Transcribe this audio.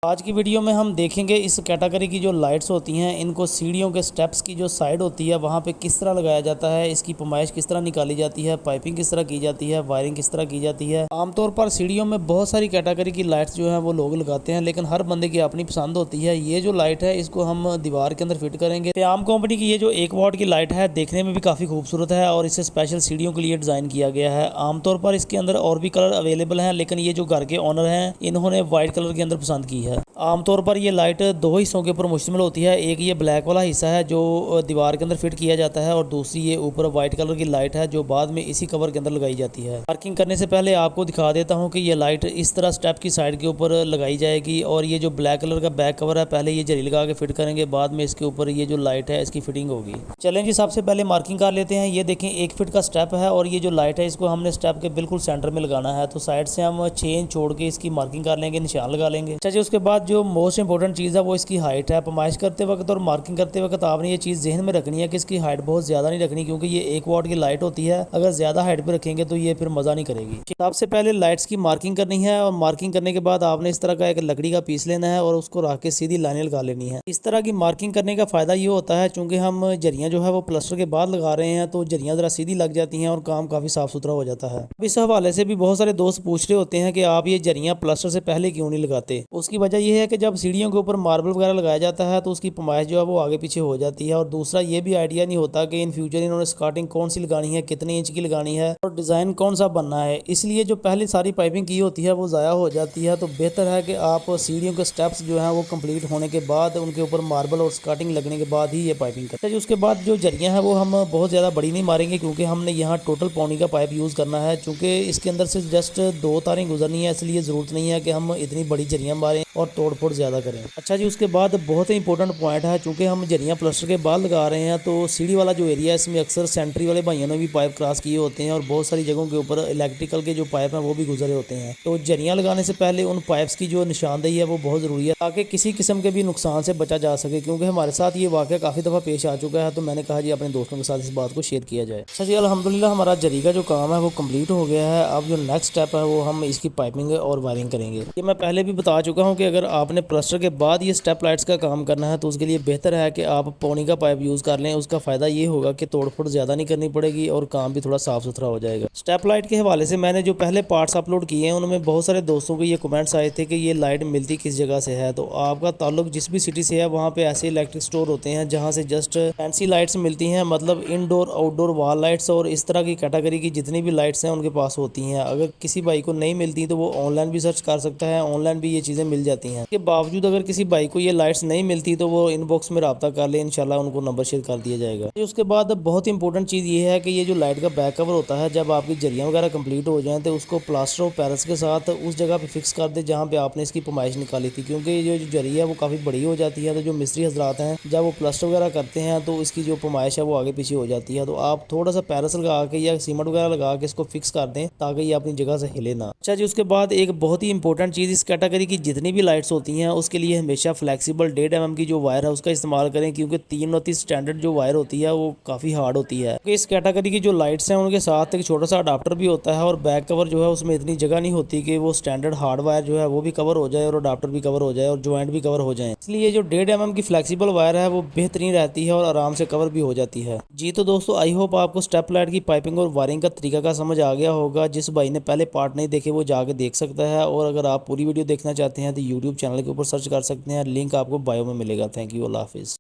आज की वीडियो में हम देखेंगे इस कैटेगरी की जो लाइट्स होती हैं इनको सीढ़ियों के स्टेप्स की जो साइड होती है वहाँ पे किस तरह लगाया जाता है, इसकी पैमाइश किस तरह निकाली जाती है, पाइपिंग किस तरह की जाती है, वायरिंग किस तरह की जाती है। आमतौर पर सीढ़ियों में बहुत सारी कैटेगरी की लाइट्स जो है वो लोग लगाते हैं, लेकिन हर बंदे की अपनी पसंद होती है। ये जो लाइट है इसको हम दीवार के अंदर फिट करेंगे। प्याम कंपनी की ये जो 1 वाट की लाइट है देखने में भी काफ़ी खूबसूरत है और इसे स्पेशल सीढ़ियों के लिए डिज़ाइन किया गया है। आमतौर पर इसके अंदर और भी कलर अवेलेबल हैं, लेकिन ये जो घर के ओनर हैं इन्होंने व्हाइट कलर के अंदर पसंद की है। आमतौर पर ये लाइट 2 हिस्सों के ऊपर मुश्तमिल होती है। एक ये ब्लैक वाला हिस्सा है जो दीवार के अंदर फिट किया जाता है और दूसरी ये ऊपर व्हाइट कलर की लाइट है जो बाद में इसी कवर के अंदर लगाई जाती है। मार्किंग करने से पहले आपको दिखा देता हूँ कि ये लाइट इस तरह स्टेप की साइड के ऊपर लगाई जाएगी और ये जो ब्लैक कलर का बैक कवर है पहले ये जरी लगा के फिट करेंगे, बाद में इसके ऊपर ये जो लाइट है इसकी फिटिंग होगी। चलें जी, सबसे पहले मार्किंग कर लेते हैं। ये देखें 1 फीट का स्टेप है और ये जो लाइट है इसको हमने स्टेप के बिल्कुल सेंटर में लगाना है। तो साइड से हम 6 इंच छोड़ के इसकी मार्किंग कर लेंगे, निशान लगा लेंगे। अच्छा जी, उसके बाद जो मोस्ट इंपॉर्टेंट चीज़ है वो इसकी हाइट है। पैमाइश करते वक्त और मार्किंग करते वक्त आपने ये चीज़ जहन में रखनी है कि इसकी हाइट बहुत ज़्यादा नहीं रखनी, क्योंकि ये 1 वाट की लाइट होती है। अगर ज़्यादा हाइट पे रखेंगे तो ये फिर मज़ा नहीं करेगी। सबसे पहले लाइट्स की मार्किंग करनी है और मार्किंग करने के बाद आपने इस तरह का एक लकड़ी का पीस लेना है और उसको रख के सीधी लाइनें लगा लेनी है। इस तरह की मार्किंग करने का फ़ायदा ये होता है चूँकि हम जरियाँ जो है वो प्लास्टर के बाद लगा रहे हैं तो जरियाँ ज़रा सीधी लग जाती हैं और काम काफ़ी साफ़ सुथरा हो जाता है। इस हवाले से भी बहुत सारे दोस्त पूछ रहे होते हैं कि आप ये जरियाँ प्लास्टर से पहले क्यों नहीं लगाते। उसकी वजह यह है कि जब सीढ़ियों के ऊपर मार्बल वगैरह लगाया जाता है तो उसकी पैमाइश जो है वो आगे पीछे हो जाती है और दूसरा ये भी आइडिया नहीं होता कि इन फ्यूचर इन्होंने स्कार्टिंग कौन सी लगानी है, कितने इंच की लगानी है और डिज़ाइन कौन सा बनना है। इसलिए जो पहले सारी पाइपिंग की होती है वो ज़ाया हो जाती है। तो बेहतर है कि आप सीढ़ियों के स्टेप्स जो हैं वो कंप्लीट होने के बाद उनके ऊपर मार्बल और स्कार्टिंग लगने के बाद ही ये पाइपिंग करते हैं। उसके बाद जो जरियाँ हैं वो हम बहुत ज़्यादा बड़ी नहीं मारेंगे, क्योंकि हमने यहाँ टोटल पौनी का पाइप यूज़ करना है। चूँकि इसके अंदर से जस्ट 2 तारें गुजरनी है, इसलिए ज़रूरत नहीं है कि हम इतनी बड़ी जरियाँ मारें और तोड़ फोड़ ज़्यादा करें। अच्छा जी, उसके बाद बहुत ही इंपॉर्टेंट पॉइंट है, चूँकि हम जरियाँ प्लास्टर के बाद लगा रहे हैं तो सीढ़ी वाला जो एरिया है इसमें अक्सर सेंट्री वाले भाइयों ने भी पाइप क्रॉस किए होते हैं और बहुत सारी जगहों के ऊपर इलेक्ट्रिकल के जो पाइप हैं वो भी गुजरे होते हैं। तो जरियाँ लगाने से पहले उन पाइप्स की जो निशानदेही है वो बहुत ज़रूरी है ताकि किसी किस्म के भी नुकसान से बचा जा सके, क्योंकि हमारे साथ ये वाक़या काफ़ी दफ़ा पेश आ चुका है। तो मैंने कहा जी अपने दोस्तों के साथ इस बात को शेयर किया जाए। अच्छा जी, अल्हम्दुलिल्लाह हमारा जरी का जो काम है वो कम्प्लीट हो गया है। अब जो नेक्स्ट स्टेप है वो हम इसकी पाइपिंग और वायरिंग करेंगे। ये मैं पहले भी बता चुका हूँ कि अगर आपने प्लास्टर के बाद ये स्टेप लाइट्स का काम करना है तो उसके लिए बेहतर है कि आप पौनी का पाइप यूज़ कर लें। उसका फ़ायदा ये होगा कि तोड़ फोड़ ज़्यादा नहीं करनी पड़ेगी और काम भी थोड़ा साफ़ सुथरा हो जाएगा। स्टेप लाइट के हवाले से मैंने जो पहले पार्ट्स अपलोड किए हैं उनमें बहुत सारे दोस्तों के ये कमेंट्स आए थे कि ये लाइट मिलती किस जगह से है। तो आपका ताल्लुक जिस भी सिटी से है वहाँ पे ऐसे इलेक्ट्रिक स्टोर होते हैं जहाँ से जस्ट फैंसी लाइट्स मिलती हैं, मतलब इनडोर आउटडोर वॉल लाइट्स और इस तरह की कैटेगरी की जितनी भी लाइट्स हैं उनके पास होती हैं। अगर किसी भाई को नहीं मिलती तो वो ऑनलाइन भी सर्च कर सकता है, ऑनलाइन भी ये चीज़ें मिल जाती हैं। इसके बावजूद अगर किसी भाई को ये लाइट्स नहीं मिलती तो वो इनबॉक्स में रब्ता कर ले, इंशाल्लाह उनको नंबर शेयर कर दिया जाएगा। उसके बाद बहुत इंपॉर्टेंट चीज़ ये है कि ये जो लाइट का बैक कवर होता है जब आपकी जरियाँ वगैरह कंप्लीट हो जाएं तो उसको प्लास्टर ऑफ पेरिस के साथ उस जगह पे फिक्स कर दे जहाँ पे आपने इसकी पैमाइश निकाली थी, क्योंकि ये जो जरी है वो काफ़ी बड़ी हो जाती है। तो जो मिस्त्री हजरात हैं जब वो प्लास्टर वगैरह करते हैं तो इसकी जो पैमाइश है वो आगे पीछे हो जाती है। तो आप थोड़ा सा पेरिस लगा के या सीमेंट वगैरह लगा के इसको फिक्स कर दें ताकि ये अपनी जगह से हिले ना। अच्छा जी, उसके बाद एक बहुत ही इंपॉर्टेंट चीज़, इस कैटेगरी की जितनी भी लाइट्स होती हैं उसके लिए हमेशा फ्लेक्सिबल 1.5 mm की जो वायर है उसका इस्तेमाल करें, क्योंकि 329 स्टैंडर्ड जो वायर होती है वो काफ़ी हार्ड होती है। इस कैटेगरी की जो लाइट्स हैं उनके साथ एक छोटा सा अडाप्टर भी होता है और बैक कवर जो है उसमें इतनी जगह नहीं होती कि वो स्टैंडर्ड हार्ड वायर जो है वो भी कवर हो जाए और अडाप्टर भी कवर हो जाए और ज्वाइंट भी कवर हो जाए। इसलिए जो 1.5 mm की फ्लेक्सिबल वायर है वो बेहतरीन रहती है और आराम से कवर भी हो जाती है। जी तो दोस्तों, आई होप आपको स्टेप लाइट की पाइपिंग और वायरिंग का तरीका का समझ आ गया होगा। जिस भाई ने पहले पार्ट नहीं देखे वो जाके देख सकता है और अगर आप पूरी वीडियो देखना चाहते हैं तो यूट्यूब चैनल के ऊपर सर्च कर सकते हैं, लिंक आपको बायो में मिलेगा। थैंक यू, अल्लाह हाफिज़।